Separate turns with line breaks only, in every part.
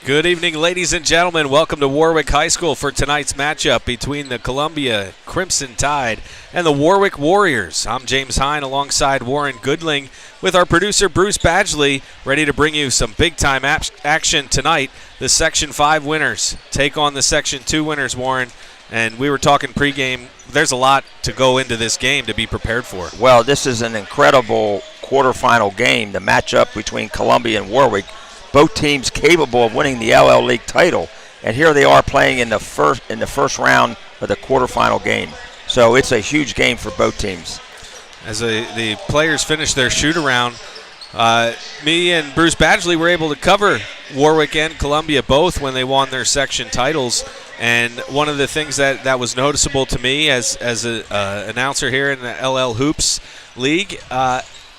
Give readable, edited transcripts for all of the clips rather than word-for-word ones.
Good evening, ladies and gentlemen. Welcome to Warwick High School for tonight's matchup between the Columbia Crimson Tide and the Warwick Warriors. I'm James Hine alongside Warren Goodling with our producer Bruce Badgley, ready to bring you some big-time action tonight. The Section 5 winners take on the Section 2 winners, Warren. And we were talking pregame. There's a lot to go into this game to be prepared for.
Well, this is an incredible quarterfinal game, the matchup between Columbia and Warwick. Both teams capable of winning the LL League title, and here they are playing in the first round of the quarterfinal game. So it's a huge game for both teams.
As the players finish their shoot-around, me and Bruce Badgley were able to cover Warwick and Columbia both when they won their section titles. And one of the things that was noticeable to me as an announcer here in the LL Hoops League,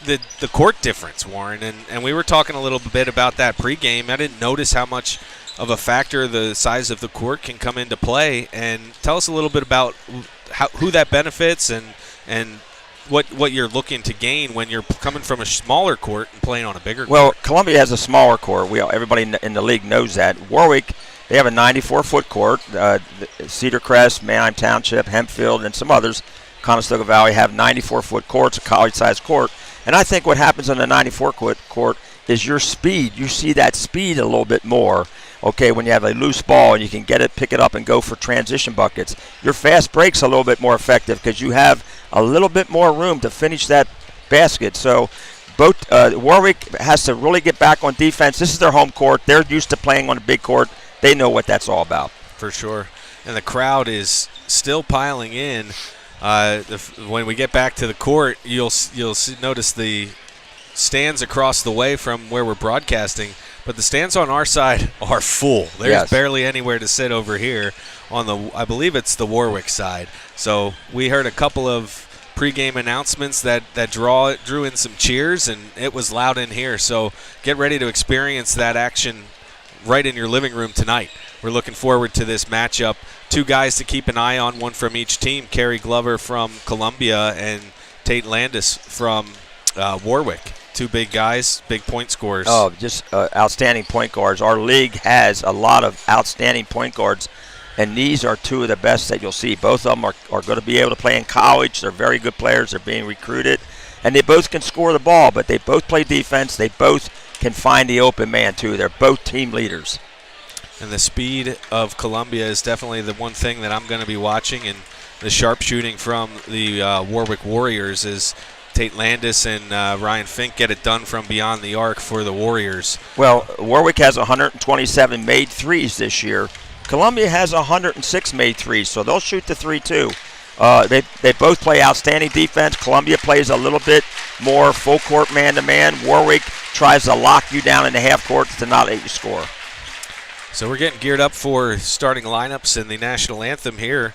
the court difference, Warren, and we were talking a little bit about that pregame. I didn't notice how much of a factor the size of the court can come into play. And tell us a little bit about who that benefits and what you're looking to gain when you're coming from a smaller court and playing on a bigger court.
Well, Columbia has a smaller court. Everybody in the league knows that. Warwick, they have a 94-foot court. Cedar Crest, Manheim Township, Hempfield, and some others, Conestoga Valley, have 94-foot courts, a college-sized court. And I think what happens on the 94-foot court is your speed. You see that speed a little bit more, okay, when you have a loose ball and you can pick it up and go for transition buckets. Your fast break's a little bit more effective because you have a little bit more room to finish that basket. So both Warwick has to really get back on defense. This is their home court. They're used to playing on a big court. They know what that's all about.
For sure. And the crowd is still piling in. When we get back to the court, you'll notice the stands across the way from where we're broadcasting, but the stands on our side are full. There's barely anywhere to sit over here on I believe it's the Warwick side. So we heard a couple of pregame announcements that drew in some cheers, and it was loud in here. So get ready to experience that action right in your living room tonight. We're looking forward to this matchup. Two guys to keep an eye on, one from each team, Kerry Glover from Columbia and Tate Landis from Warwick. Two big guys, big point scorers.
Oh, just outstanding point guards. Our league has a lot of outstanding point guards, and these are two of the best that you'll see. Both of them are going to be able to play in college. They're very good players. They're being recruited, and they both can score the ball, but they both play defense. They both can find the open man, too. They're both team leaders.
And the speed of Columbia is definitely the one thing that I'm going to be watching, and the sharpshooting from the Warwick Warriors is Tate Landis and Ryan Fink get it done from beyond the arc for the Warriors.
Well, Warwick has 127 made threes this year. Columbia has 106 made threes, so they'll shoot the three too. They both play outstanding defense. Columbia plays a little bit more full court man-to-man. Warwick tries to lock you down in the half court to not let you score.
So we're getting geared up for starting lineups in the national anthem here.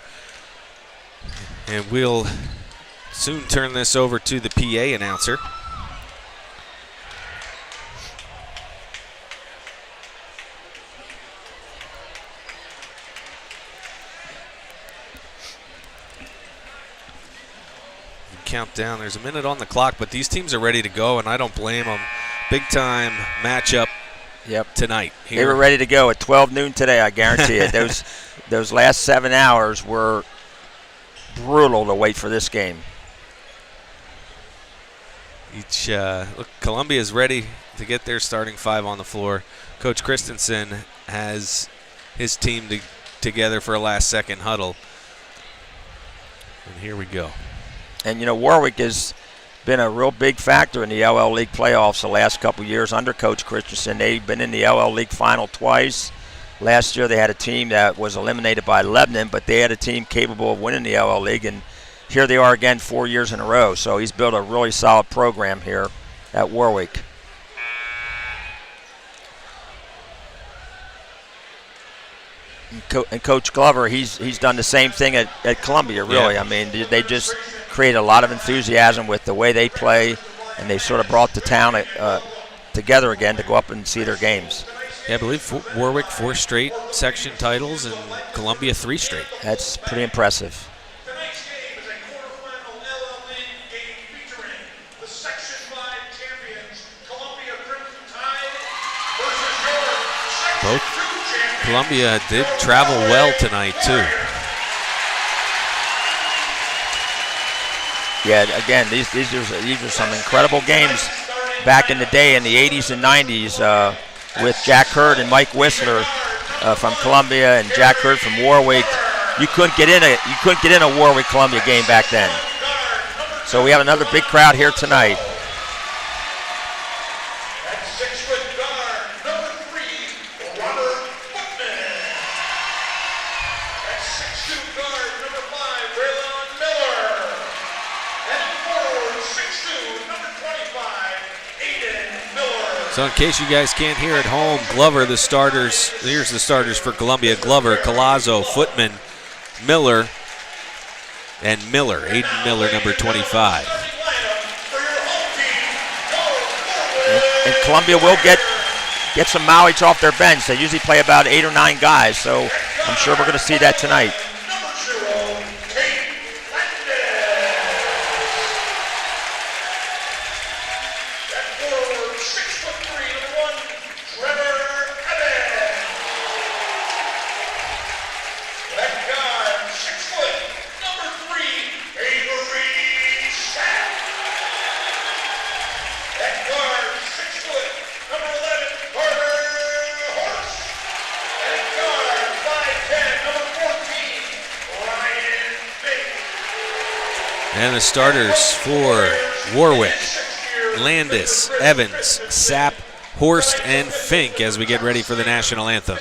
And we'll soon turn this over to the PA announcer. Countdown. There's a minute on the clock, but these teams are ready to go, and I don't blame them. Big-time matchup. Tonight. Here.
They were ready to go at 12 noon today, I guarantee it. Those last 7 hours were brutal to wait for this game.
Look, Columbia is ready to get their starting five on the floor. Coach Christensen has his team together for a last-second huddle. And here we go.
And, Warwick has been a real big factor in the LL League playoffs the last couple of years under Coach Christensen. They've been in the LL League final twice. Last year they had a team that was eliminated by Lebanon, but they had a team capable of winning the LL League, and here they are again 4 years in a row. So he's built a really solid program here at Warwick. And Coach Glover, he's done the same thing at Columbia, really. Yeah. I mean, they just create a lot of enthusiasm with the way they play, and they sort of brought the town together again to go up and see their games.
Yeah, I believe Warwick 4 straight section titles and Columbia 3 straight.
That's pretty impressive.
Both Columbia did travel well tonight, too.
Yeah, again, these are some incredible games back in the day in the 80s and 90s with Jack Hurd and Mike Whistler from Columbia and Jack Hurd from Warwick. You couldn't get in a Warwick Columbia game back then. So we have another big crowd here tonight.
So in case you guys can't hear at home, Glover, the starters, here's the starters for Columbia. Glover, Collazo, Footman, Miller, and Miller, Aiden Miller, number 25.
And Columbia will get some Mowich off their bench. They usually play about 8 or 9 guys, so I'm sure we're going to see that tonight.
And the starters for Warwick, Landis, Evans, Sapp, Horst, and Fink as we get ready for the national anthem.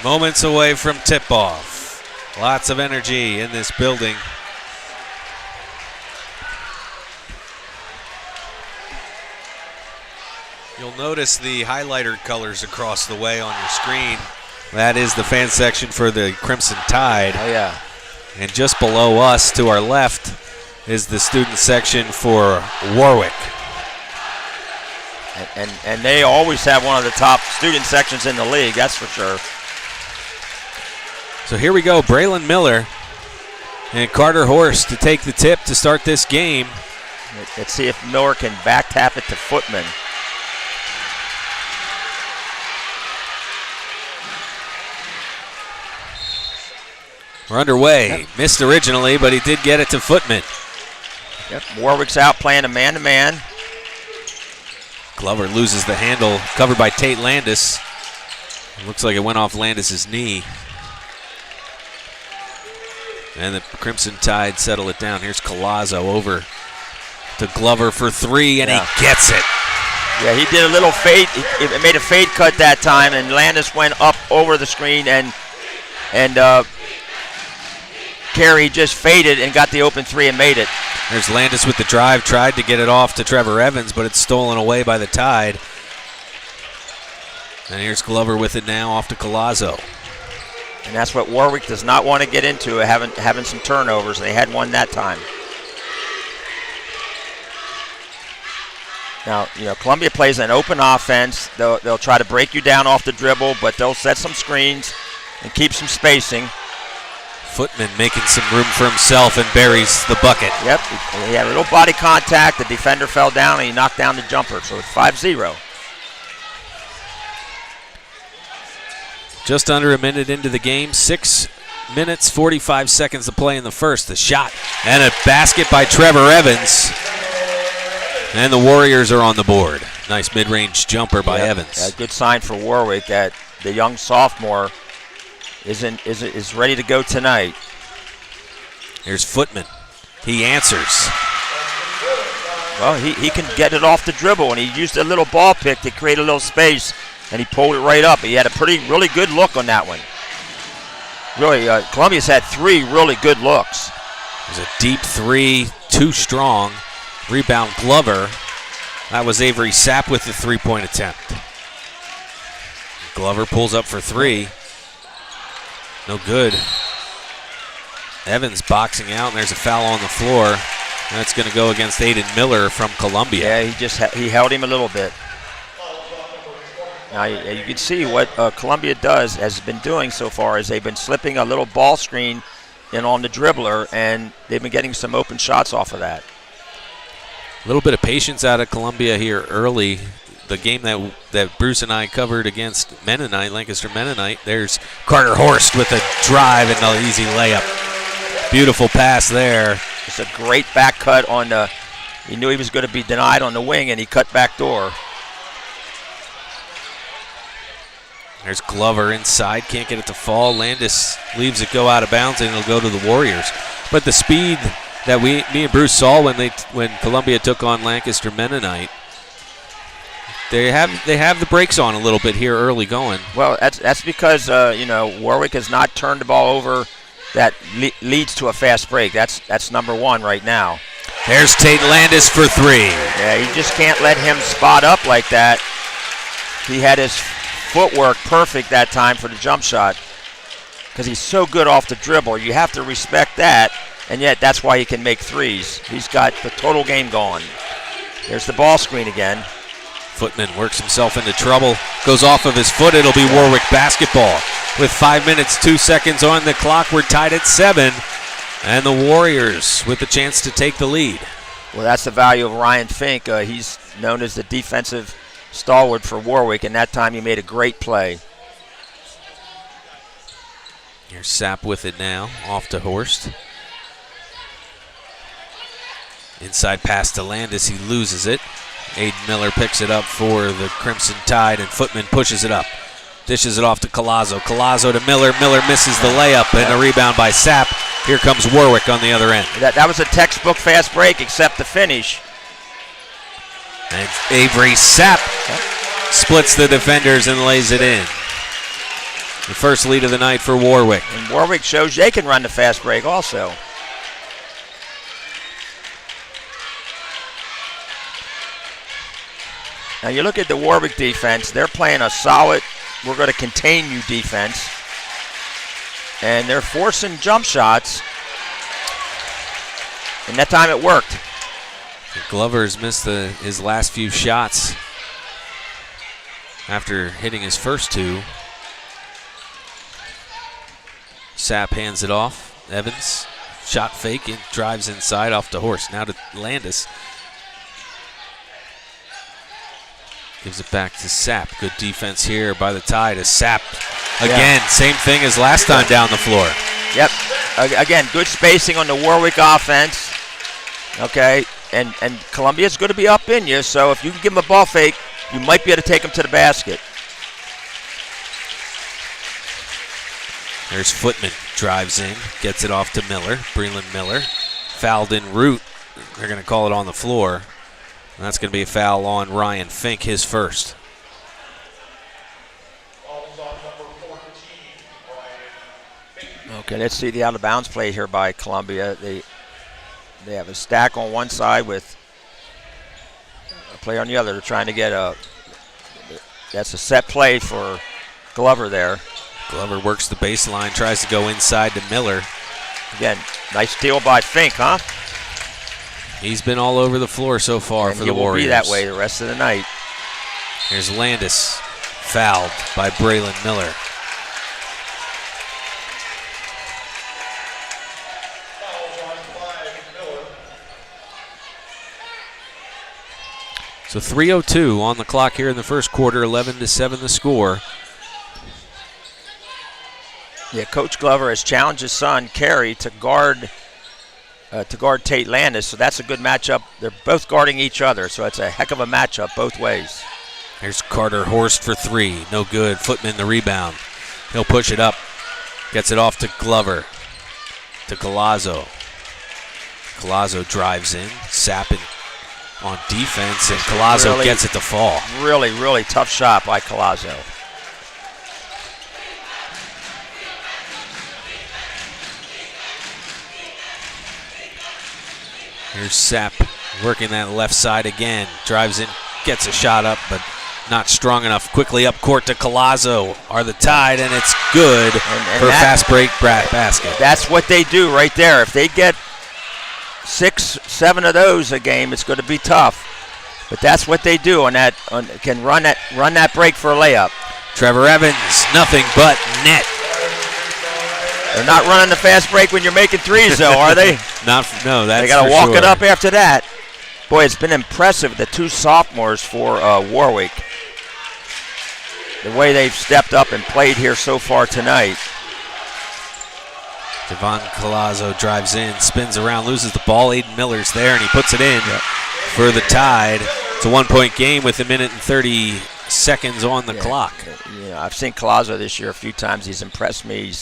Moments away from tip-off. Lots of energy in this building. You'll notice the highlighter colors across the way on your screen. That is the fan section for the Crimson Tide.
Oh, yeah.
And just below us to our left is the student section for Warwick.
And they always have one of the top student sections in the league, that's for sure.
So here we go, Braylon Miller and Carter Horst to take the tip to start this game.
Let's see if Miller can back tap it to Footman.
We're underway. Yep. Missed originally, but he did get it to Footman.
Yep. Warwick's out playing a man-to-man.
Glover loses the handle, covered by Tate Landis. It looks like it went off Landis' knee. And the Crimson Tide settle it down. Here's Collazo over to Glover for three, and he gets it.
Yeah, he did a little fade. He made a fade cut that time, and Landis went up over the screen, and Carey just faded and got the open three and made it.
There's Landis with the drive, tried to get it off to Trevor Evans, but it's stolen away by the Tide. And here's Glover with it now off to Collazo.
And that's what Warwick does not want to get into, having some turnovers. They had one that time. Now, Columbia plays an open offense. They'll try to break you down off the dribble, but they'll set some screens and keep some spacing.
Footman making some room for himself and buries the bucket.
Yep, he had a little body contact. The defender fell down, and he knocked down the jumper, so it's 5-0.
Just under a minute into the game, 6 minutes, 45 seconds to play in the first. The shot and a basket by Trevor Evans. And the Warriors are on the board. Nice mid-range jumper by Evans.
A good sign for Warwick that the young sophomore is ready to go tonight.
Here's Footman. He answers.
Well, he can get it off the dribble, and he used a little ball pick to create a little space, and he pulled it right up. He had a really good look on that one. Really, Columbia's had 3 really good looks.
There's a deep 3, too strong. Rebound Glover. That was Avery Sapp with the 3-point attempt. Glover pulls up for 3. No good. Evans boxing out, and there's a foul on the floor. That's going to go against Aiden Miller from Columbia.
Yeah, he held him a little bit. Now you can see what Columbia has been doing so far is they've been slipping a little ball screen in on the dribbler, and they've been getting some open shots off of that.
A little bit of patience out of Columbia here early. The game that Bruce and I covered against Lancaster Mennonite, there's Carter Horst with a drive and an easy layup. Beautiful pass there.
It's a great back cut on the, he knew he was going to be denied on the wing, and he cut back door.
There's Glover inside, can't get it to fall. Landis leaves it go out of bounds, and it'll go to the Warriors. But the speed that me and Bruce saw when Columbia took on Lancaster Mennonite, they have the brakes on a little bit here early going.
Well, that's because Warwick has not turned the ball over. That leads to a fast break. That's number 1 right now.
There's Tate Landis for 3.
Yeah, you just can't let him spot up like that. He had his footwork perfect that time for the jump shot because he's so good off the dribble. You have to respect that, and yet that's why he can make threes. He's got the total game going. There's the ball screen again.
Footman works himself into trouble, goes off of his foot. It'll be Warwick basketball. With 5 minutes, 2 seconds on the clock, we're tied at 7, and the Warriors with the chance to take the lead.
Well, that's the value of Ryan Fink. He's known as the defensive stalwart for Warwick, and that time he made a great play.
Here's Sapp with it now, off to Horst. Inside pass to Landis, he loses it. Aiden Miller picks it up for the Crimson Tide, and Footman pushes it up. Dishes it off to Collazo. Collazo to Miller. Miller misses the layup, and a rebound by Sapp. Here comes Warwick on the other end.
That was a textbook fast break, except the finish.
And Avery Sapp splits the defenders and lays it in. The first lead of the night for Warwick.
And Warwick shows they can run the fast break also. Now you look at the Warwick defense, they're playing a solid, we're going to contain you defense. And they're forcing jump shots. And that time it worked.
Glover's missed his last few shots after hitting his first 2. Sapp hands it off. Evans, shot fake, and drives inside off to Horst. Now to Landis. Gives it back to Sapp. Good defense here by the Tide as Sapp, again, same thing as last time down the floor.
Yep. Again, good spacing on the Warwick offense. Okay. And Columbia's going to be up in you, so if you can give them a ball fake, you might be able to take them to the basket.
There's Footman, drives in, gets it off to Miller, Breland Miller. Fouled en route. They're going to call it on the floor. And that's going to be a foul on Ryan Fink, his first.
Okay, let's see the out-of-bounds play here by Columbia. They have a stack on one side with a player on the other. They're trying to get that's a set play for Glover there.
Glover works the baseline, tries to go inside to Miller.
Again, nice steal by Fink, huh?
He's been all over the floor so far for the Warriors.
He will be that way the rest of the night.
Here's Landis, fouled by Braylon Miller. So 3:02 on the clock here in the first quarter, 11-7 the score.
Yeah, Coach Glover has challenged his son, Kerry, to guard Tate Landis, so that's a good matchup. They're both guarding each other, so it's a heck of a matchup both ways.
Here's Carter Horst for three. No good. Footman the rebound. He'll push it up. Gets it off to Glover. To Collazo. Collazo drives in. Sapping on defense, and Collazo
really,
gets it to fall.
Really, really tough shot by Collazo.
Here's Sapp working that left side again. Drives in, gets a shot up, but not strong enough. Quickly up court to Collazo. Are the Tide, and it's good for a fast break basket.
That's what they do right there. If they get 6, 7 of those a game, it's going to be tough. But that's what they do can run that break for a layup.
Trevor Evans, nothing but net.
They're not running the fast break when you're making threes, though, are they?
No, that's
they got to
for
walk
sure.
it up after that. Boy, it's been impressive, the two sophomores for Warwick. The way they've stepped up and played here so far tonight.
Devon Collazo drives in, spins around, loses the ball. Aiden Miller's there, and he puts it in for the Tide. It's a 1-point game with 1 minute and 30 seconds on the clock.
Yeah, I've seen Collazo this year a few times. He's impressed me.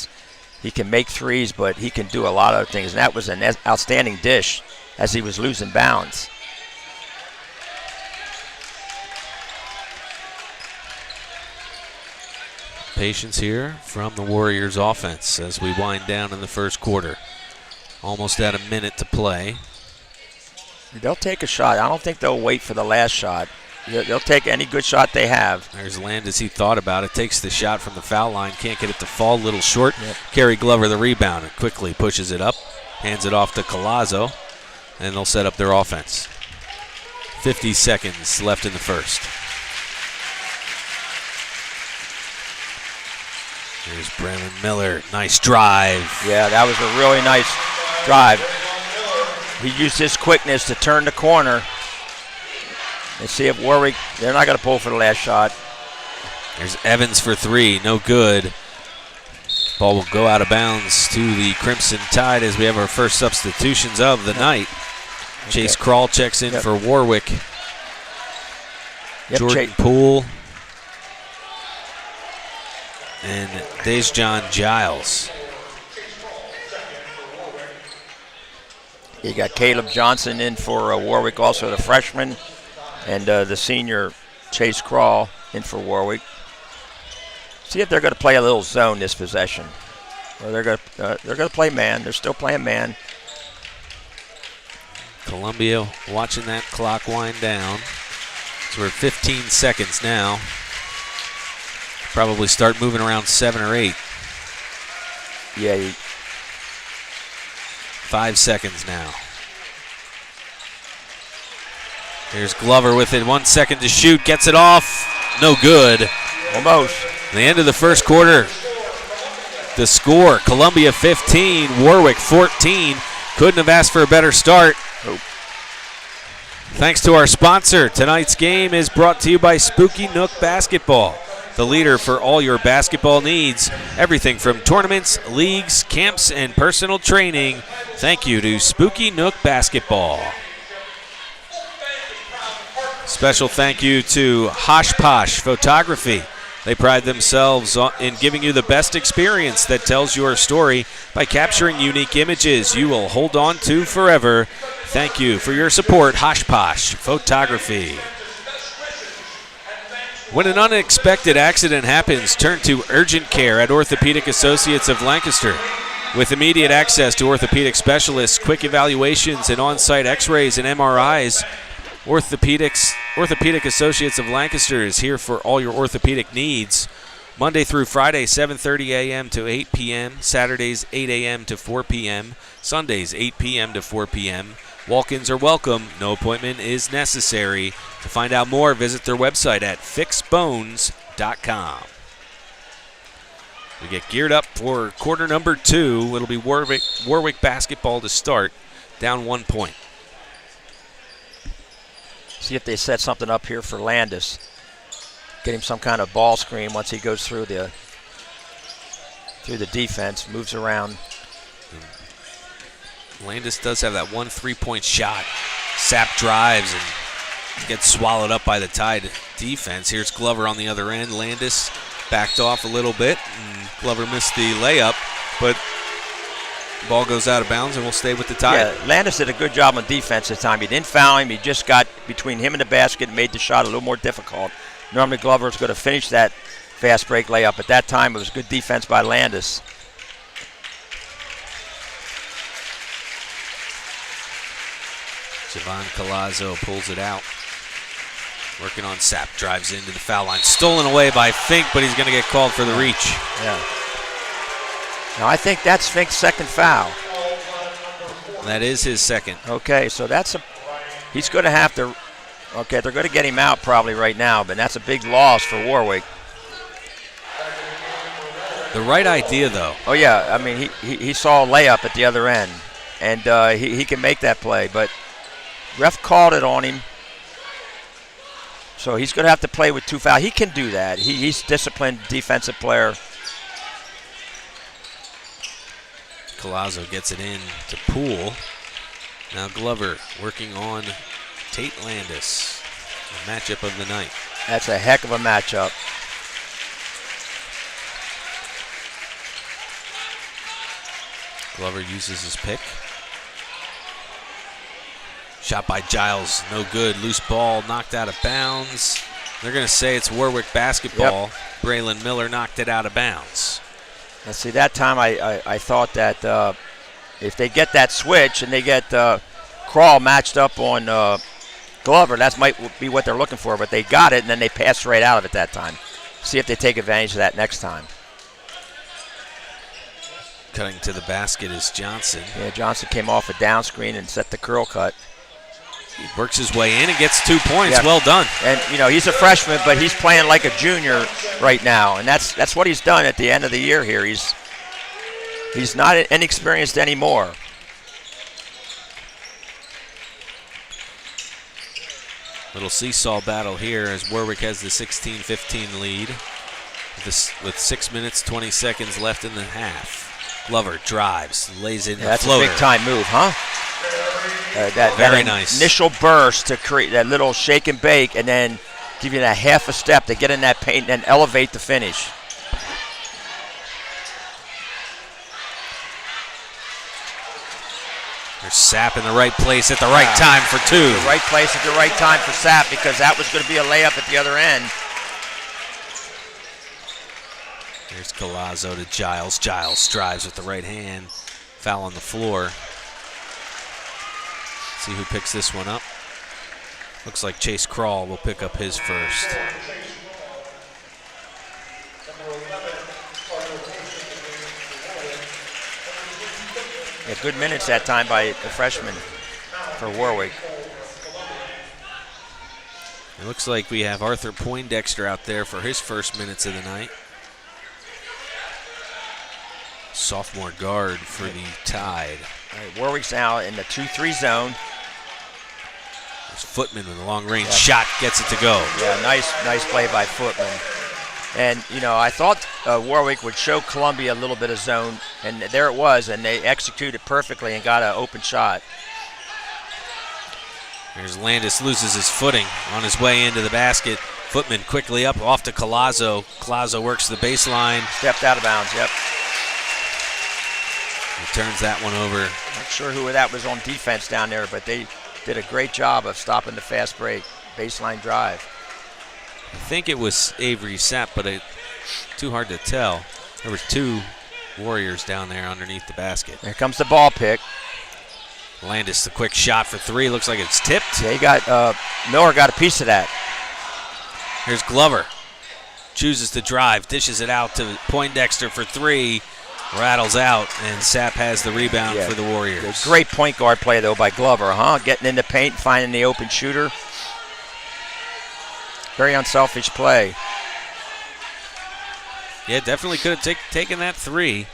He can make threes, but he can do a lot of things. And that was an outstanding dish as he was losing bounds.
Patience here from the Warriors offense as we wind down in the first quarter. Almost at a minute to play.
They'll take a shot. I don't think they'll wait for the last shot. They'll take any good shot they have.
There's Landis. He thought about it. Takes the shot from the foul line. Can't get it to fall. Little short. Kerry Glover the rebound. And quickly pushes it up. Hands it off to Collazo. And they'll set up their offense. 50 seconds left in the first. Here's Braylon Miller. Nice drive.
Yeah, that was a really nice drive. He used his quickness to turn the corner. And see if Warwick, they're not going to pull for the last shot.
There's Evans for three. No good. Ball will go out of bounds to the Crimson Tide as we have our first substitutions of the night. Chase Krall checks in for Warwick. Jordan Poole. And Dejan Giles.
You got Caleb Johnson in for Warwick, also the freshman, and the senior Chase Krall in for Warwick. See if they're going to play a little zone this possession, or they're going to play man. They're still playing man.
Columbia watching that clock wind down. So we're at 15 seconds now. Probably start moving around 7 or 8.
Yeah.
5 seconds now. Here's Glover with it. 1 second to shoot. Gets it off. No good.
Almost.
The end of the first quarter. The score, Columbia 15, Warwick 14. Couldn't have asked for a better start.
Nope.
Thanks to our sponsor. Tonight's game is brought to you by Spooky Nook Basketball, the leader for all your basketball needs. Everything from tournaments, leagues, camps, and personal training. Thank you to Spooky Nook Basketball. Special thank you to Hosh Posh Photography. They pride themselves in giving you the best experience that tells your story by capturing unique images you will hold on to forever. Thank you for your support, Hosh Posh Photography. When an unexpected accident happens, turn to urgent care at Orthopedic Associates of Lancaster. With immediate access to orthopedic specialists, quick evaluations, and on-site x-rays and MRIs, Orthopedic Associates of Lancaster is here for all your orthopedic needs. Monday through Friday, 7:30 a.m. to 8 p.m. Saturdays, 8 a.m. to 4 p.m. Sundays, 8 p.m. to 4 p.m. Walk-ins are welcome. No appointment is necessary. To find out more, visit their website at fixbones.com. We get geared up for quarter number 2. It'll be Warwick basketball to start, down 1 point.
See if they set something up here for Landis. Get him some kind of ball screen once he goes through the defense, moves around.
Landis does have that 1 3-point shot. Sapp drives and gets swallowed up by the Tide defense. Here's Glover on the other end. Landis backed off a little bit, and Glover missed the layup, but ball goes out of bounds and will stay with the Tide.
Yeah, Landis did a good job on defense this time. He didn't foul him. He just got between him and the basket and made the shot a little more difficult. Normally Glover's going to finish that fast break layup. At that time, it was good defense by Landis.
Javon Collazo pulls it out. Working on Sapp, drives into the foul line. Stolen away by Fink, but he's going to get called for the reach.
Yeah. Now, I think that's Fink's second foul.
That is his second.
Okay, so he's going to have to, okay, they're going to get him out probably right now, but that's a big loss for Warwick.
The right idea, though.
Oh, yeah, I mean, he saw a layup at the other end, and he can make that play, but ref called it on him. So he's going to have to play with 2 fouls. He can do that. He's a disciplined defensive player.
Collazo gets it in to Poole. Now Glover working on Tate Landis. The matchup of the night.
That's a heck of a matchup.
Glover uses his pick. Shot by Giles, no good. Loose ball knocked out of bounds. They're going to say it's Warwick basketball. Yep. Braylon Miller knocked it out of bounds.
Now see, that time I thought that if they get that switch and they get Crawl matched up on Glover, that might be what they're looking for, but they got it and then they passed right out of it that time. See if they take advantage of that next time.
Cutting to the basket is Johnson.
Yeah, Johnson came off a down screen and set the curl cut.
He works his way in and gets 2 points. Yeah. Well done.
And, you know, he's a freshman, but he's playing like a junior right now. And that's what he's done at the end of the year here. He's not inexperienced anymore.
Little seesaw battle here as Warwick has the 16-15 lead with 6 minutes, 20 seconds left in the half. Glover drives, lays in the floater.
That's a big-time move, huh?
Very nice.
Initial burst to create that little shake and bake and then give you that half a step to get in that paint and elevate the finish.
There's Sapp in the right place at the right time for 2.
The right place at the right time for Sapp because that was going to be a layup at the other end.
There's Collazo to Giles. Giles drives with the right hand. Foul on the floor. See who picks this one up. Looks like Chase Crawl will pick up his first.
Yeah, good minutes that time by the freshman for Warwick.
It looks like we have Arthur Poindexter out there for his first minutes of the night. Sophomore guard for the Tide.
All right, Warwick's now in the 2-3 zone.
There's Footman with a long-range shot, gets it to go.
Yeah, nice play by Footman. And, you know, I thought Warwick would show Columbia a little bit of zone, and there it was, and they executed perfectly and got an open shot.
There's Landis, loses his footing on his way into the basket. Footman quickly up, off to Collazo. Collazo works the baseline.
Stepped out of bounds, yep.
He turns that one over.
Not sure who that was on defense down there, but they did a great job of stopping the fast break, baseline drive.
I think it was Avery Sapp, but too hard to tell. There were 2 Warriors down there underneath the basket.
Here comes the ball pick.
Landis, the quick shot for 3. Looks like it's tipped.
Yeah, Miller got a piece of that.
Here's Glover. chooses to drive, dishes it out to Poindexter for three, rattles out, and Sapp has the rebound for the Warriors.
Great point guard play, though, by Glover, Getting in the paint, finding the open shooter. Very unselfish play.
Yeah, definitely could have taken that three.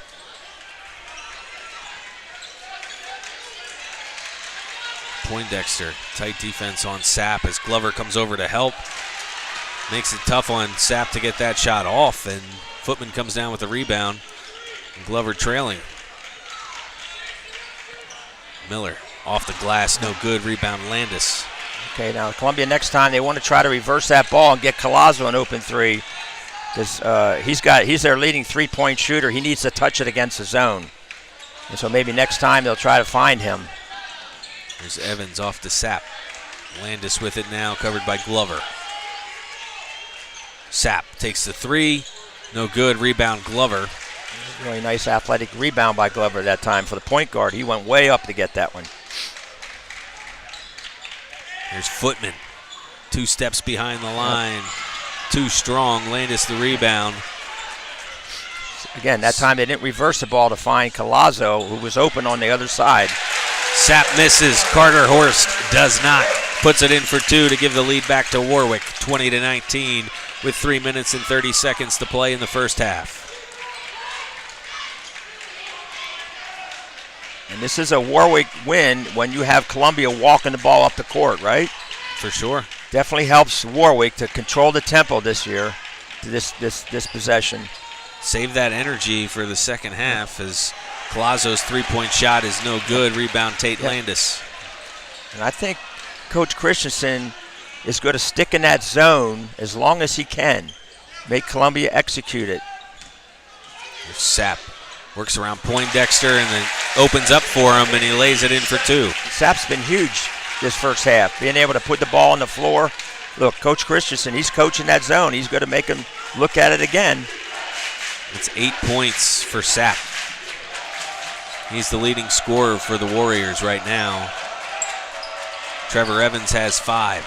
Poindexter, tight defense on Sapp as Glover comes over to help. Makes it tough on Sapp to get that shot off, and Footman comes down with the rebound. And Glover trailing. Miller off the glass, no good. Rebound Landis.
Okay, now Columbia next time they want to try to reverse that ball and get Collazo an open three. Because he's their leading three-point shooter. He needs to touch it against the zone. And so maybe next time they'll try to find him.
There's Evans off to Sapp. Landis with it now, covered by Glover. Sapp takes the three. No good. Rebound Glover.
Really nice athletic rebound by Glover that time for the point guard. He went way up to get that one.
Here's Footman. 2 steps behind the line. Too strong. Landis the rebound.
Again, that time they didn't reverse the ball to find Collazo, who was open on the other side.
Sapp misses. Carter Horst does not. Puts it in for 2 to give the lead back to Warwick. 20-19 with 3 minutes and 30 seconds to play in the first half.
And this is a Warwick win when you have Columbia walking the ball up the court, right?
For sure.
Definitely helps Warwick to control the tempo this year, this possession.
Save that energy for the second half as Collazo's three-point shot is no good. Rebound Tate Landis.
And I think Coach Christensen is going to stick in that zone as long as he can. Make Columbia execute it.
There's Sapp. Works around Poindexter and then opens up for him, and he lays it in for 2.
Sapp's been huge this first half, being able to put the ball on the floor. Look, Coach Christensen, he's coaching that zone. He's going to make him look at it again.
It's 8 points for Sapp. He's the leading scorer for the Warriors right now. Trevor Evans has 5.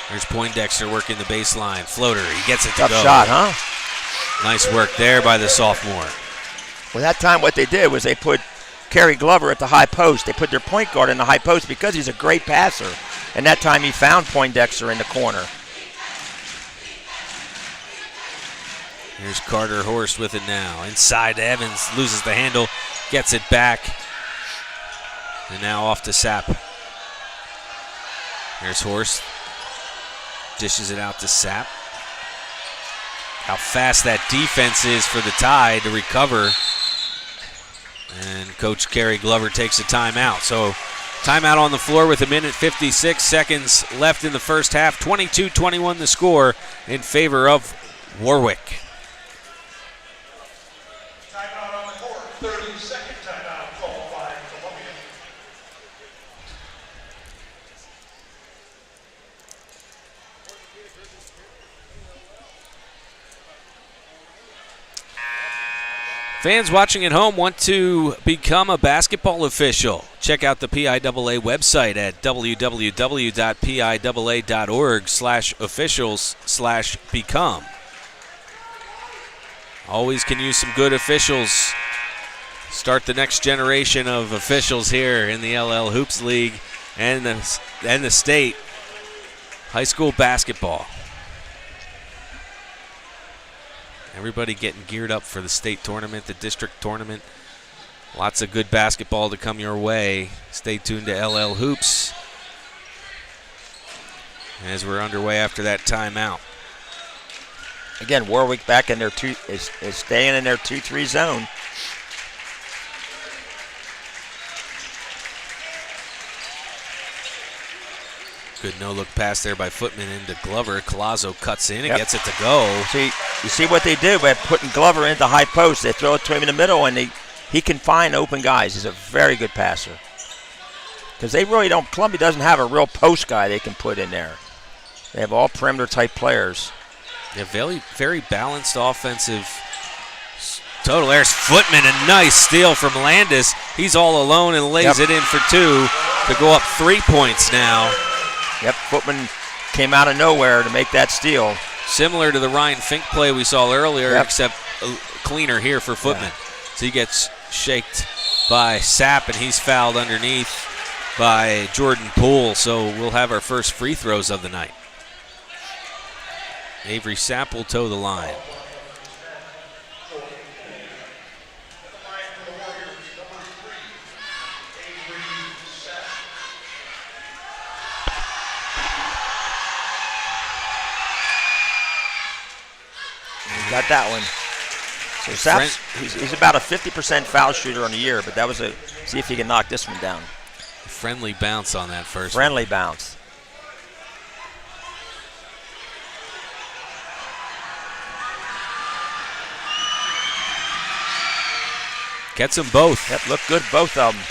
There's Poindexter working the baseline. Floater, he gets it to
Tough
go.
shot, huh?
Nice work there by the sophomore.
Well, that time what they did was they put Kerry Glover at the high post. They put their point guard in the high post because he's a great passer. And that time he found Poindexter in the corner.
Here's Carter Horst with it now. Inside to Evans, loses the handle, gets it back. And now off to Sapp. Here's Horst. Dishes it out to Sapp. How fast that defense is for the Tide to recover. And Coach Kerry Glover takes a timeout. So timeout on the floor with 1:56 seconds left in the first half. 22-21 the score in favor of Warwick.
Timeout on the court. 30-second timeout called by Columbia.
Fans watching at home want to become a basketball official. Check out the PIAA website at www.piaa.org/officials/become. Always can use some good officials. Start the next generation of officials here in the LL Hoops League and the state. High school basketball. Everybody getting geared up for the state tournament, the district tournament. Lots of good basketball to come your way. Stay tuned to LL Hoops as we're underway after that timeout.
Again, Warwick back in their is staying in their 2-3 zone.
Good no-look pass there by Footman into Glover. Collazo cuts in and gets it to go.
See, you see what they do by putting Glover into high post. They throw it to him in the middle, and he can find open guys. He's a very good passer. Because they really don't, Columbia doesn't have a real post guy they can put in there. They have all perimeter-type players.
Yeah, very, very balanced offensive total. There's Footman, a nice steal from Landis. He's all alone and lays it in for 2 to go up 3 points now.
Yep, Footman came out of nowhere to make that steal.
Similar to the Ryan Fink play we saw earlier,
Yep.
except cleaner here for Footman. So he gets shaked by Sapp, and he's fouled underneath by Jordan Poole. So we'll have our first free throws of the night. Avery Sapp will toe the line.
Got that one. So Sapp's, he's about a 50% foul shooter on the year, but that was a, see if he can knock this one down.
Friendly bounce on that first one.
Friendly bounce.
Gets them both.
Yep, look good, both of them.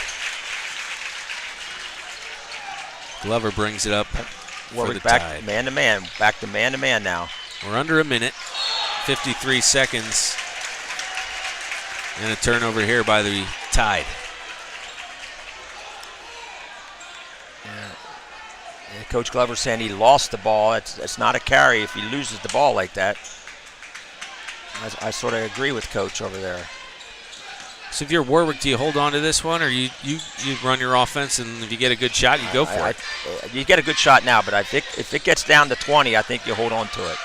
Glover brings it up for the
back
Tide.
man to man. Back to man now.
We're under a minute, 53 seconds, and a turnover here by the Tide.
Yeah, Coach Glover saying he lost the ball. It's not a carry if he loses the ball like that. I sort of agree with Coach over there.
So if you're Warwick, do you hold on to this one, or you run your offense, and if you get a good shot, you go for it?
You get a good shot now, but I think if it gets down to 20, I think you hold on to it.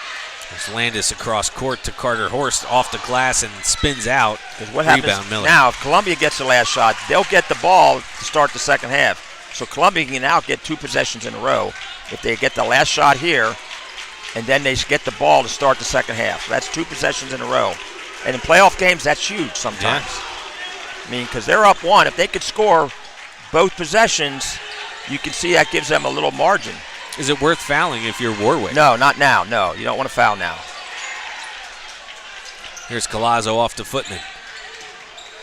There's Landis across court to Carter Horst off the glass and spins out.
Because what
Rebound,
happens
Miller.
now, if Columbia gets the last shot, they'll get the ball to start the second half. So Columbia can now get 2 possessions in a row if they get the last shot here, and then they get the ball to start the second half. So that's 2 possessions in a row. And in playoff games, that's huge sometimes.
Yeah.
I mean, because they're up 1. If they could score both possessions, you can see that gives them a little margin.
Is it worth fouling if you're Warwick?
No, not now. No, you don't want to foul now.
Here's Collazo off to Footman.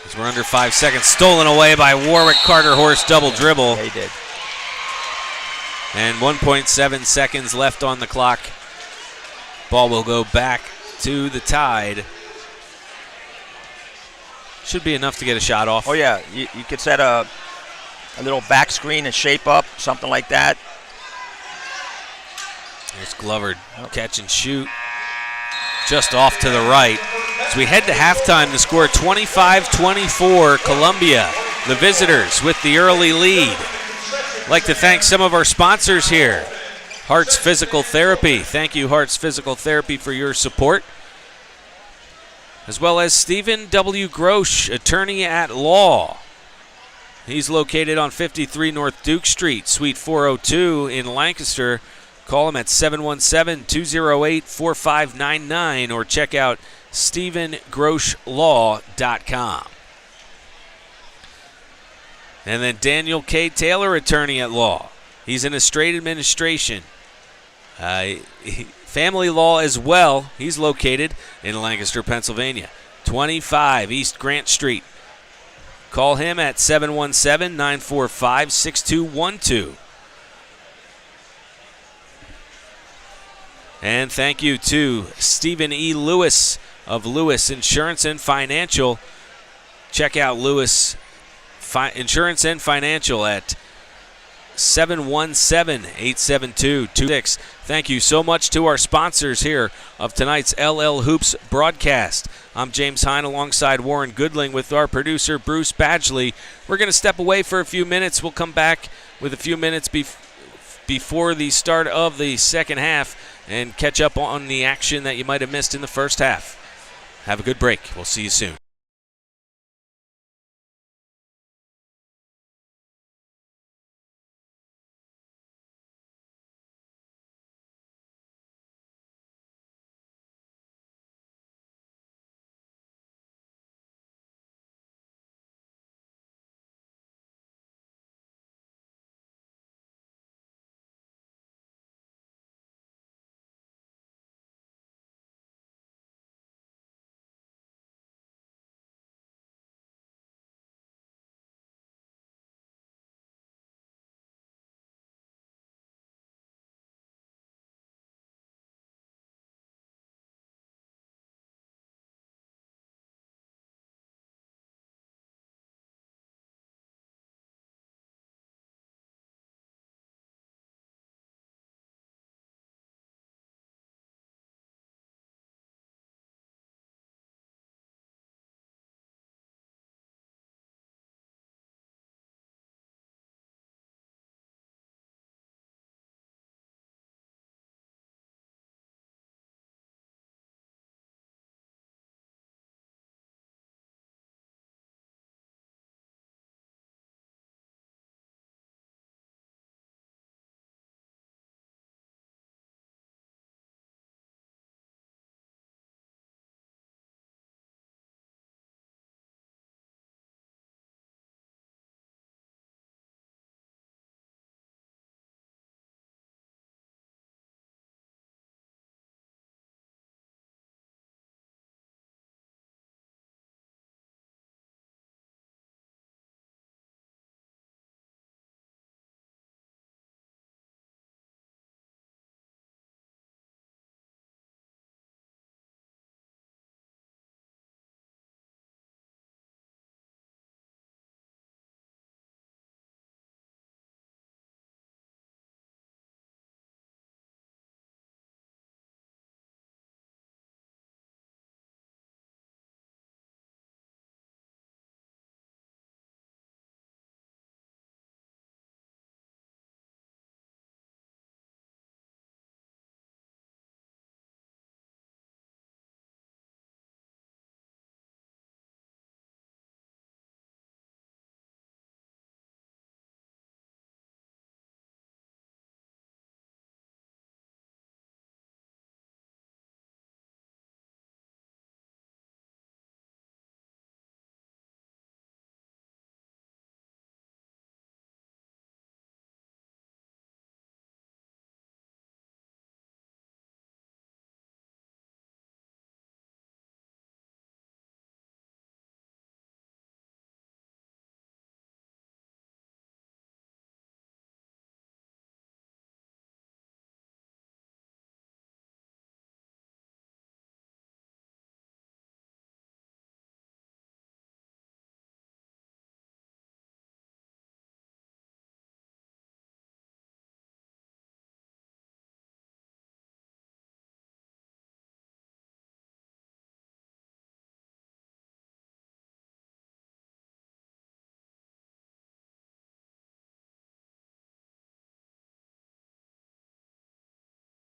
As we're under 5 seconds. Stolen away by Warwick. Carter Horst double dribble.
Yeah, he did.
And 1.7 seconds left on the clock. Ball will go back to the Tide. Should be enough to get a shot off.
Oh, yeah. You could set a little back screen and shape up, something like that.
There's Glover, catch and shoot. Just off to the right. As we head to halftime, the score 25-24, Columbia, the visitors, with the early lead. I'd like to thank some of our sponsors here. Hearts Physical Therapy. Thank you, Hearts Physical Therapy, for your support. As well as Stephen W. Grosh, attorney at law. He's located on 53 North Duke Street, Suite 402 in Lancaster. Call him at 717-208-4599 or check out StephenGroshLaw.com. And then Daniel K. Taylor, attorney at law. He's in estate administration. Family law as well. He's located in Lancaster, Pennsylvania, 25 East Grant Street. Call him at 717-945-6212. And thank you to Stephen E. Lewis of Lewis Insurance and Financial. Check out Lewis Insurance and Financial at 717-872-26. Thank you so much to our sponsors here of tonight's LL Hoops broadcast. I'm James Hine alongside Warren Goodling with our producer Bruce Badgley. We're going to step away for a few minutes. We'll come back with a few minutes before the start of the second half and catch up on the action that you might have missed in the first half. Have a good break. We'll see you soon.